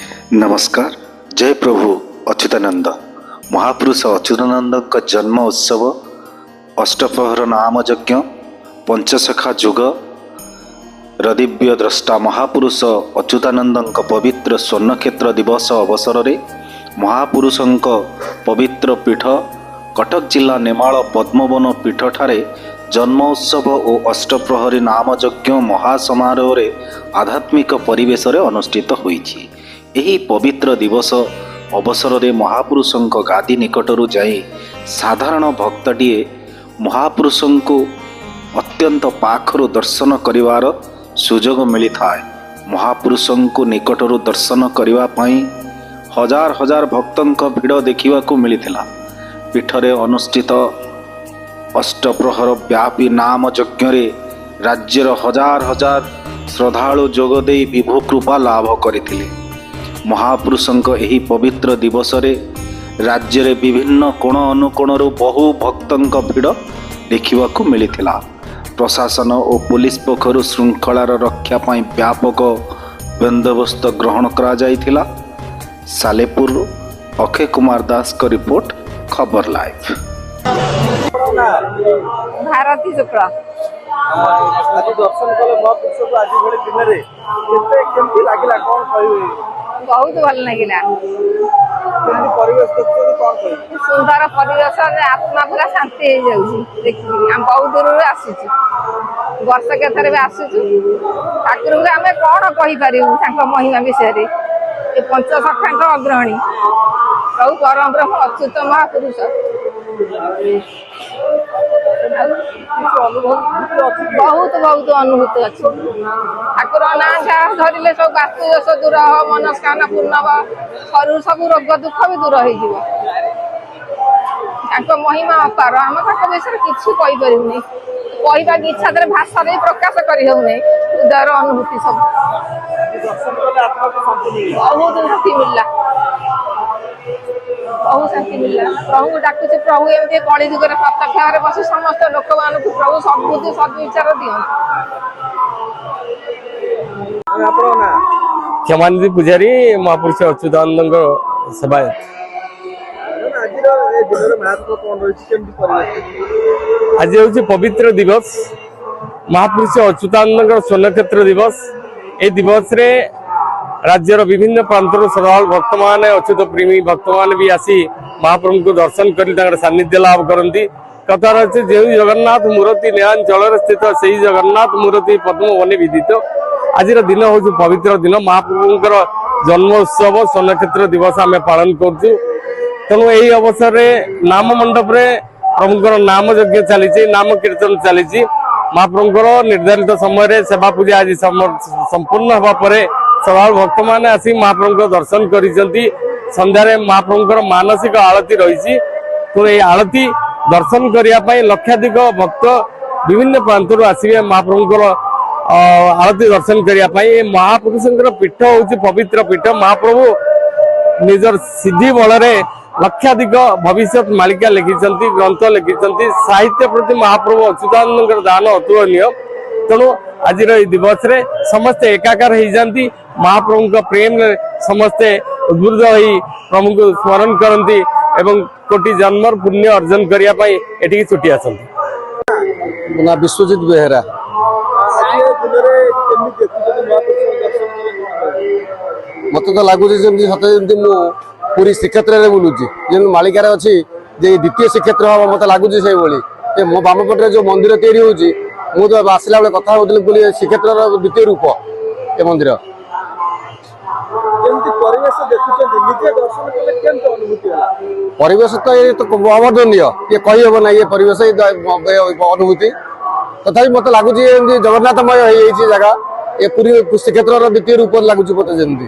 नमस्कार। जय प्रभु अच्युतानंद। महापुरुष अच्युतानंद का जन्म उत्सव, अष्टप्रहर नाम यज्ञ, पंचशखा जुग, दिव्य द्रष्टा महापुरुष अच्युतानंद पवित्र स्वर्णक्षेत्र दिवस अवसर में महापुरुष पवित्र पीठ कटक जिला नेमाल पद्मवन पीठ ठारे जन्मोत्सव और अष्टप्रहरी नाम यज्ञ महासमारोह रे आध्यात्मिक परिवेश अनुष्ठित होईछि। एही पवित्र दिवस अवसर में महापुरुष गादी निकटरू जाई साधारण भक्तटीए महापुरुष को अत्यंत पाखरु दर्शन करिवार सुजोग मिली थाए। महापुरुष को निकटरू दर्शन करिवा पई हजार हजार भक्तों भिड़ देखा मिलता। पीठरे अनुष्ठित अष्टप्रहर व्यापी नाम यज्ञ राज्यर हजार हजार श्रद्धालु जोगदे विभु कृपा लाभ करथिले। महापुरुषंक एही पवित्र दिवस रे राज्य रे विभिन्न कोण अनुकोणरू बहु भक्तों भिड़ देखा मिलता। प्रशासन और पुलिस पक्षरु श्रृंखलार रक्षा पाई व्यापक बंदोबस्त ग्रहण करा जायथिला। सालेपुर अक्षय कुमार दास का रिपोर्ट, खबर लाइव। भारती शुक्ला आज दर्शन कले महापुरुष को आज भले दिन रे केमती लागिला कोन कहबे? बहुत भल लगिला। केमती परिवेश देखते कोन कहबे? सुंदर परिवेश रे आत्मा पूरा शांति हो जाउची। देखि हम बहुत दूर रे आसीछु, वर्ष के थरे भी आसीछु। ठाकुर को हमें कोन कहि परिबु तांको महिमा विषय रे। ए पंचसखांक अग्रहणी प्रभु परम ब्रह्म अच्युत महापुरुष बहुत बहुत अनुभूति अच्छी। ठाकुर ना धरले सब वास्तु दोष दूर हो, मनस्कामना पूर्ण हो, शरीर सब रोग दुख भी दूर हो। महिमा अपार। आम विषय किसी कहीपरूनी, कहवा इच्छा दे भाषा दे प्रकाश कर हृदयर अनुभूति सब बहुत शांति मिलला, बहुत शांति मिलला। प्रभु को डाकुचे, प्रभु एमती कली जुगर प्रत्यक्ष भाव बस समस्त लोक मान प्रभु सद्बुद्धि सद्विचार दियंतु। क्षमानिधि पुजारी, महापुरुष अच्युतानंद सेवायत। आज हूँ पवित्र दिवस, महापुरुष अच्युतानंद स्वर्णक्षेत्र दिवस। ए दिवस रे राज्यर विभिन्न प्रांतर श्रद्धालु भक्त मान, अच्युत प्रेमी भक्त मान भी आसी महाप्रभु को दर्शन कर सानिध्य लाभ करती। कथार अच्छे जो जगन्नाथ मूर्ति न्यायाचल स्थित से ही जगन्नाथ मूर्ति पद्मवन विदित। आज दिन हूँ पवित्र दिन, महाप्रभुंर जन्मोत्सव स्वर्णक्षेत्र दिवस आम पालन करूँ। तेणु यही अवसर में नाम मंडप रे प्रभुंर नाम यज्ञ चली, नाम कीर्तन चली। महाप्रभुंर निर्धारित समय सेवा पूजा आज संपूर्ण हवा पर श्रद्धालु भक्त मैंने आसी महाप्रभु दर्शन कर संध्यारे महाप्रभुंर मानसिक आलती रही। तो ये आलती दर्शन करने लक्षाधिक भक्त विभिन्न प्रांतर आसवे महाप्रभुंर आलती दर्शन करने। महापुरुषंर पीठ हूँ पवित्र पीठ। महाप्रभु निजर सिद्धि बल लक्षाधिक भविष्य मालिका लिखिं, ग्रंथ लिखिं। साहित्य प्रति महाप्रभु अच्युतानंद दान अतुलनीय। तेणु आज दिवस रे समस्ते एकाकार हो जाती। महाप्रभु का प्रेम समस्ते उद्बुद्ध हो प्रभु को स्मरण करती एवं कोटि जन्म पुण्य अर्जन करने एटी छुट्टी आसती। ना विश्वजित बेहरा। मत तो लगुच सत्य मु पूरी श्रीक्षेत्र में बुलूची, जो मालिकार अच्छी द्वितीय श्रीक्षेत्र हम मत लगुच से मो बाम पटे जो मंदिर तैयारी होची, मु तो आसला बेले कथा होती श्रीक्षेत्र द्वितीय रूप ए मंदिर। परिवेश तो ये तो अवर्णनीय, ये कही हम ना ये परिवेश अनुभूति। तथापि मत लगुच जगन्नाथमय जगह ये पूरी श्रीक्षेत्र द्वितीय रूप लगुच मत जमी।